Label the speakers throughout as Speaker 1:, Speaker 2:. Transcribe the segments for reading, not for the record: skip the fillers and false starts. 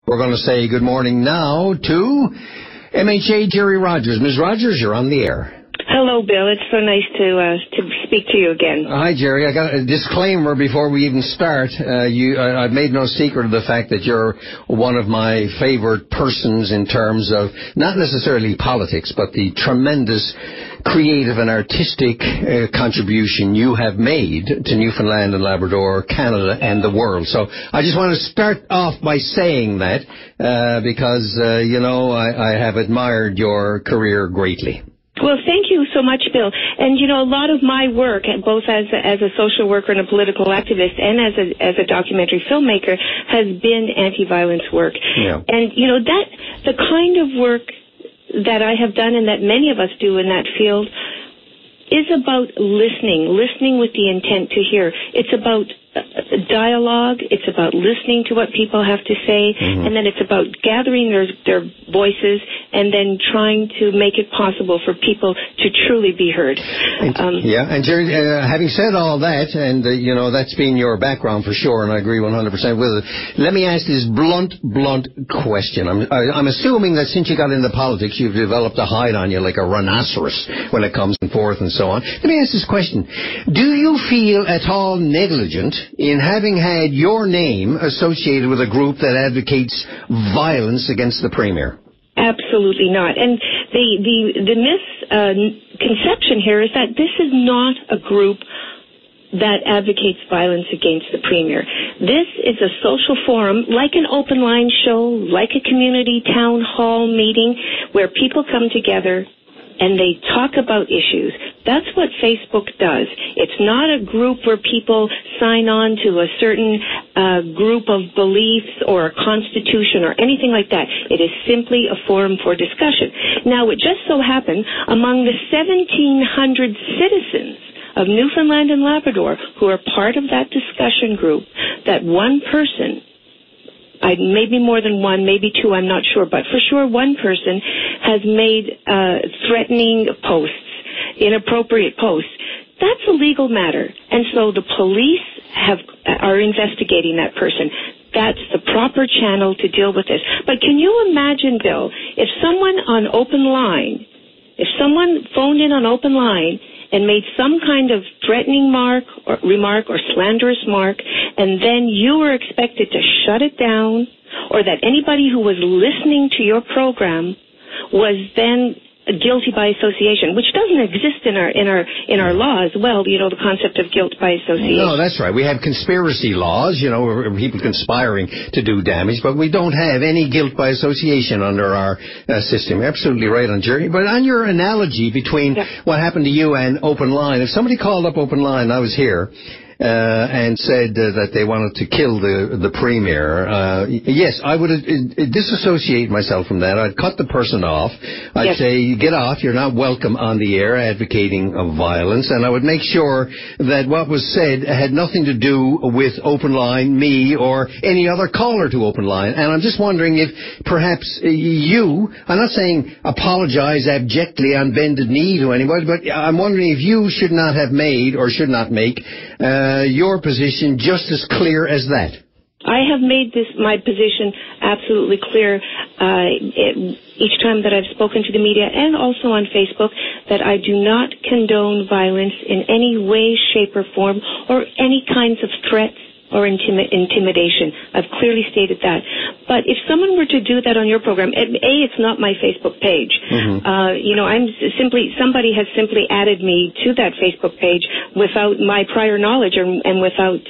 Speaker 1: We're going to say good morning now to MHA Gerry Rogers. Ms. Rogers, you're on the air.
Speaker 2: Hello, Bill. It's so nice to speak to you again.
Speaker 1: Hi, Gerry. I got a disclaimer before we even start. I've made no secret of the fact that you're one of my favorite persons in terms of not necessarily politics, but the tremendous creative and artistic contribution you have made to Newfoundland and Labrador, Canada, and the world. So I just want to start off by saying that because, I have admired your career greatly.
Speaker 2: Well, thank you so much, Bill. And, a lot of my work, both as a social worker and a political activist and as a documentary filmmaker, has been anti-violence work.
Speaker 1: Yeah.
Speaker 2: And, that the kind of work that I have done and that many of us do in that field is about listening with the intent to hear. It's about dialogue. It's about listening to what people have to say, and then it's about gathering their voices and then trying to make it possible for people to truly be heard.
Speaker 1: And Gerry, having said all that, and that's been your background for sure, and I agree 100% with it. Let me ask this blunt question. I'm assuming that since you got into politics, you've developed a hide on you like a rhinoceros when it comes and forth and so on. Let me ask this question: do you feel at all negligent in having had your name associated with a group that advocates violence against the Premier?
Speaker 2: Absolutely not. And the misconception here is that this is not a group that advocates violence against the Premier. This is a social forum, like an open line show, like a community town hall meeting, where people come together and they talk about issues. That's what Facebook does. It's not a group where people sign on to a certain group of beliefs or a constitution or anything like that. It is simply a forum for discussion. Now, it just so happened, among the 1,700 citizens of Newfoundland and Labrador who are part of that discussion group, that one person, maybe more than one, maybe two, I'm not sure, but for sure one person has made threatening posts, inappropriate posts. That's a legal matter, and so the police are investigating that person. That's the proper channel to deal with this. But can you imagine, Bill, if someone phoned in on open line and made some kind of threatening remark or slanderous mark, and then you were expected to shut it down, or that anybody who was listening to your program was then guilty by association, which doesn't exist in our law as well, the concept of guilt by association.
Speaker 1: No, that's right. We have conspiracy laws, where people conspiring to do damage, but we don't have any guilt by association under our system. You're absolutely right on Gerry. But on your analogy between what happened to you and Open Line, if somebody called up Open Line, I was here, and said that they wanted to kill the Premier, yes, I would disassociate myself from that. I'd cut the person off. I'd say, get off, you're not welcome on the air advocating of violence, and I would make sure that what was said had nothing to do with Open Line, me, or any other caller to Open Line. And I'm just wondering if perhaps I'm not saying apologize abjectly on bended knee to anybody, but I'm wondering if you should not have made or should not make your position just as clear as that.
Speaker 2: I have made my position absolutely clear each time that I've spoken to the media and also on Facebook, that I do not condone violence in any way, shape, or form, or any kinds of threats or intimidation. I've clearly stated that. But if someone were to do that on your program, it's not my Facebook page. Somebody has simply added me to that Facebook page without my prior knowledge and without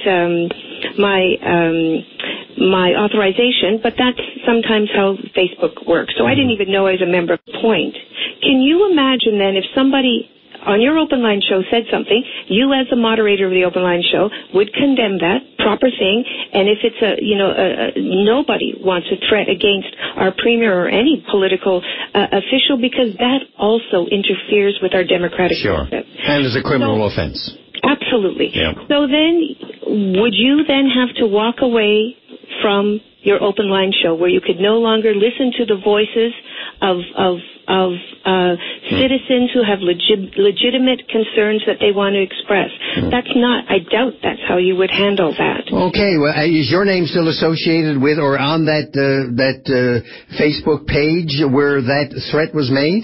Speaker 2: my authorization. But that's sometimes how Facebook works. So I didn't even know I was a member of Point. Can you imagine then if somebody on your Open Line show said something, you as the moderator of the Open Line show would condemn that, proper thing, and if it's nobody wants a threat against our Premier or any political official, because that also interferes with our democratic process.
Speaker 1: And is a criminal offense.
Speaker 2: Absolutely.
Speaker 1: Yeah.
Speaker 2: So then, would you then have to walk away from your Open Line show where you could no longer listen to the voices of citizens who have legitimate concerns that they want to express. I doubt that's how you would handle that.
Speaker 1: Okay, well, is your name still associated with or on that Facebook page where that threat was made?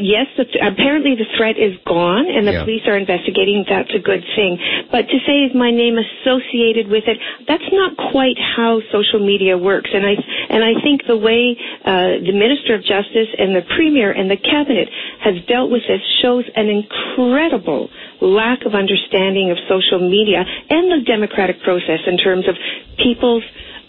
Speaker 2: Yes, apparently the threat is gone, and the police are investigating. That's a good thing. But to say is my name associated with it, that's not quite how social media works. And I think the way the Minister of Justice and the Premier and the Cabinet has dealt with this shows an incredible lack of understanding of social media and the democratic process in terms of people's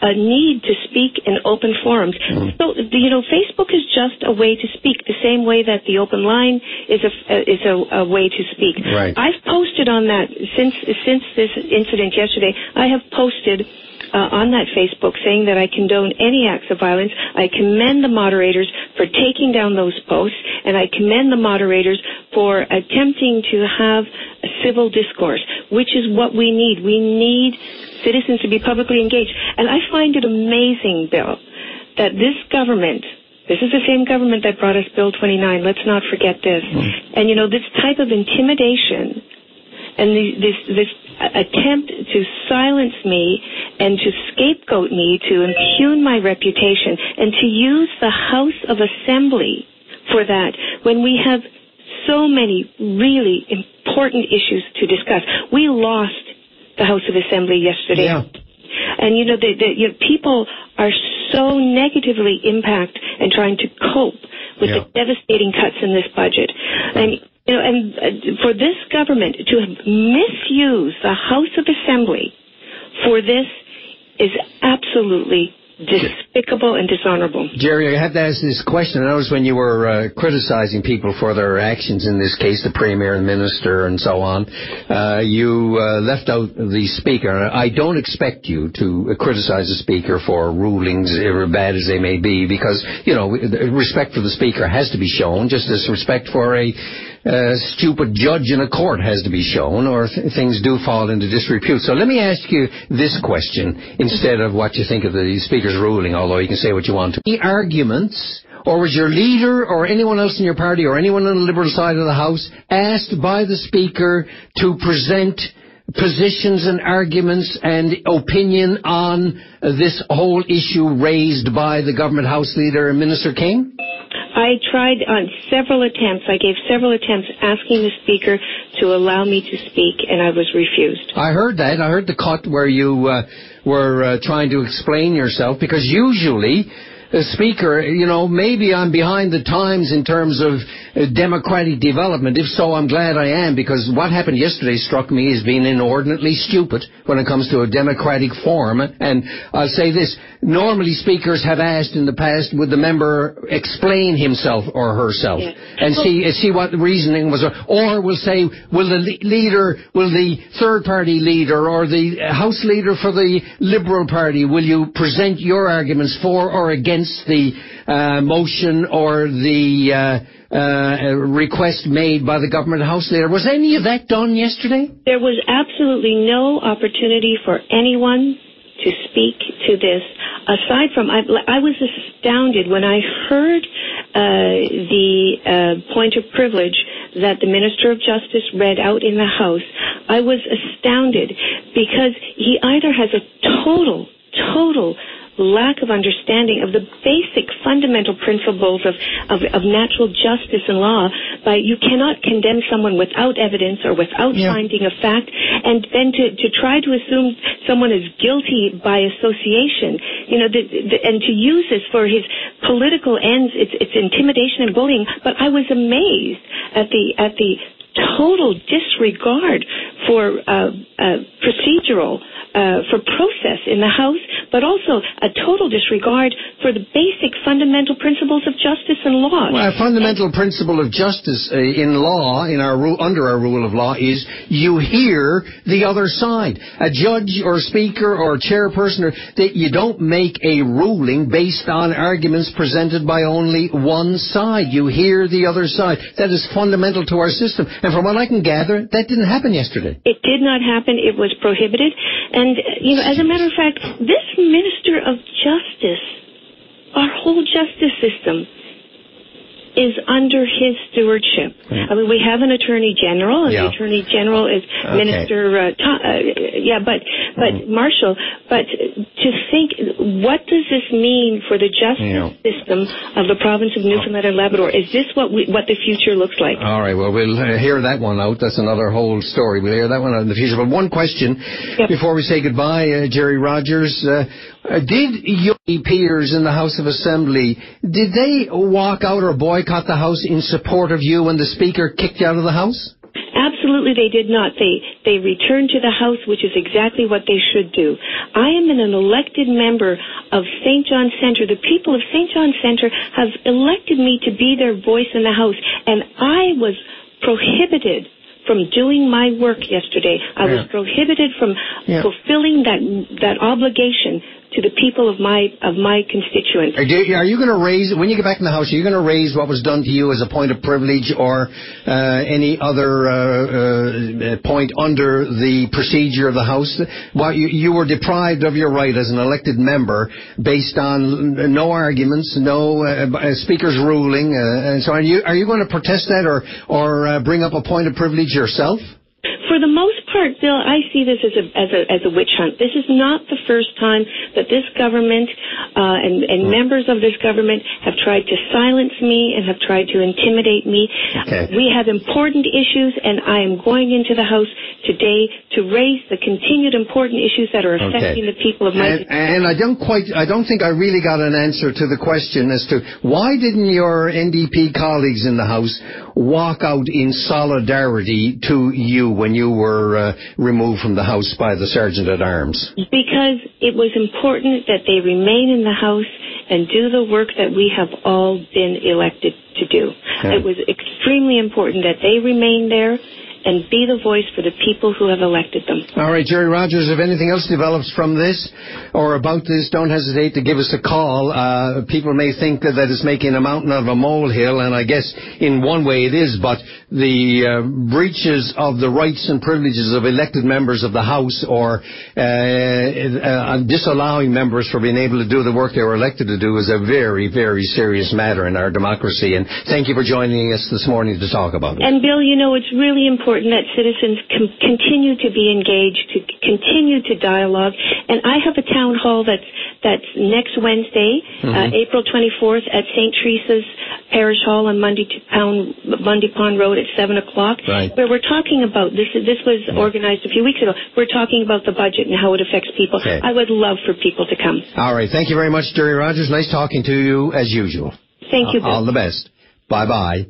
Speaker 2: need to speak in open forums. So, Facebook is just a way to speak, the same way that the open line is a way to speak.
Speaker 1: Right.
Speaker 2: I've posted on that since this incident yesterday. I have posted on that Facebook saying that I condone any acts of violence. I commend the moderators for taking down those posts, and I commend the moderators for attempting to have a civil discourse, which is what we need. We need citizens to be publicly engaged. And I find it amazing, Bill, that this government, this is the same government that brought us Bill 29, let's not forget this. And, this type of intimidation and this attempt to silence me and to scapegoat me, to impugn my reputation, and to use the House of Assembly for that when we have so many really important issues to discuss. We lost the House of Assembly yesterday.
Speaker 1: Yeah.
Speaker 2: And, people are so negatively impacted and trying to cope with the devastating cuts in this budget. And, for this government to have misused the House of Assembly for this is absolutely despicable and dishonorable.
Speaker 1: Gerry, I have to ask this question. I noticed when you were criticizing people for their actions, in this case the Premier and Minister and so on, you left out the Speaker. I don't expect you to criticize the Speaker for rulings, bad as they may be, because, respect for the Speaker has to be shown, just as respect for a stupid judge in a court has to be shown, or things do fall into disrepute. So let me ask you this question instead of what you think of the Speaker's ruling, although you can say what you want to. Any arguments, or was your leader or anyone else in your party or anyone on the Liberal side of the House asked by the Speaker to present positions and arguments and opinion on this whole issue raised by the government House Leader, Minister King?
Speaker 2: I tried on several attempts. I gave several attempts asking the Speaker to allow me to speak, and I was refused. I heard
Speaker 1: that. I heard the cut where you were trying to explain yourself, because usually the Speaker, maybe I'm behind the times in terms of democratic development. If so, I'm glad I am, because what happened yesterday struck me as being inordinately stupid when it comes to a democratic forum. And I'll say this, normally Speakers have asked in the past, would the member explain himself or herself and see what the reasoning was, or will say, will the third party leader or the House Leader for the Liberal Party, will you present your arguments for or against the motion or the request made by the government House Leader? Was any of that done yesterday? There was absolutely no opportunity for anyone to speak to this, aside from, I was astounded when I heard the point of privilege that the Minister of Justice read out in the House. I was astounded because he either has a total lack of understanding of the basic fundamental principles of natural justice and law. You cannot condemn someone without evidence or without finding a fact, and then to try to assume someone is guilty by association, and to use this for his political ends. It's intimidation and bullying. But I was amazed at the total disregard for procedural for process in the House, but also a total disregard for the basic fundamental principles of justice and law. Well, a fundamental principle of justice in law, under our rule of law, is you hear the other side. A judge or speaker or chairperson, that you don't make a ruling based on arguments presented by only one side. You hear the other side. That is fundamental to our system. And from what I can gather, that didn't happen yesterday. It did not happen. It was prohibited. And, as a matter of fact, this Minister of Justice, our whole justice system,
Speaker 2: is under his stewardship. I mean, we have an Attorney General, and the Attorney General is Minister, but Marshall, but to think, what does this mean for the justice system of the province of Newfoundland and Labrador? Is this what the future looks like?
Speaker 1: All right, well, we'll hear that one out. That's another whole story. We'll hear that one out in the future. But one question before we say goodbye, Gerry Rogers. Did your peers in the House of Assembly, did they walk out or boycott the House in support of you when the Speaker kicked you out of the House?
Speaker 2: Absolutely, they did not. They returned to the House, which is exactly what they should do. I am an elected member of St. John Centre. The people of St. John Centre have elected me to be their voice in the House, and I was prohibited from doing my work yesterday. I was prohibited from fulfilling that obligation to the people of my constituents.
Speaker 1: Are you going to raise, when you get back in the House, are you going to raise what was done to you as a point of privilege or any other point under the procedure of the House? You were deprived of your right as an elected member based on no arguments, no Speaker's ruling, and so on. Are you going to protest that or bring up a point of privilege yourself?
Speaker 2: For the most part, Bill, I see this as a witch hunt. This is not the first time that this government and members of this government have tried to silence me and have tried to intimidate me. Okay. We have important issues, and I am going into the House today to raise the continued important issues that are affecting the people of my...
Speaker 1: And I don't think I really got an answer to the question as to why didn't your NDP colleagues in the House walk out in solidarity to you when you were removed from the House by the Sergeant-at-Arms? Because
Speaker 2: it was important that they remain in the House and do the work that we have all been elected to do. It was extremely important that they remain there and be the voice for the people who have elected them. All
Speaker 1: right, Gerry Rogers, if anything else develops from this or about this, don't hesitate to give us a call. People may think that it's making a mountain out of a molehill, and I guess in one way it is, but the breaches of the rights and privileges of elected members of the House or disallowing members from being able to do the work they were elected to do is a very, very serious matter in our democracy. And thank you for joining us this morning to talk about it.
Speaker 2: And Bill, it's really important that citizens continue to be engaged, to continue to dialogue. And I have a town hall that's next Wednesday, April 24th at St. Teresa's Parish Hall on Mundy Pond Road at 7 o'clock, where we're talking about, this was organized a few weeks ago, we're talking about the budget and how it affects people. I would love for people to come.
Speaker 1: All right. Thank you very much, Gerry Rogers. Nice talking to you as usual.
Speaker 2: Thank you, Bill.
Speaker 1: All the best. Bye-bye.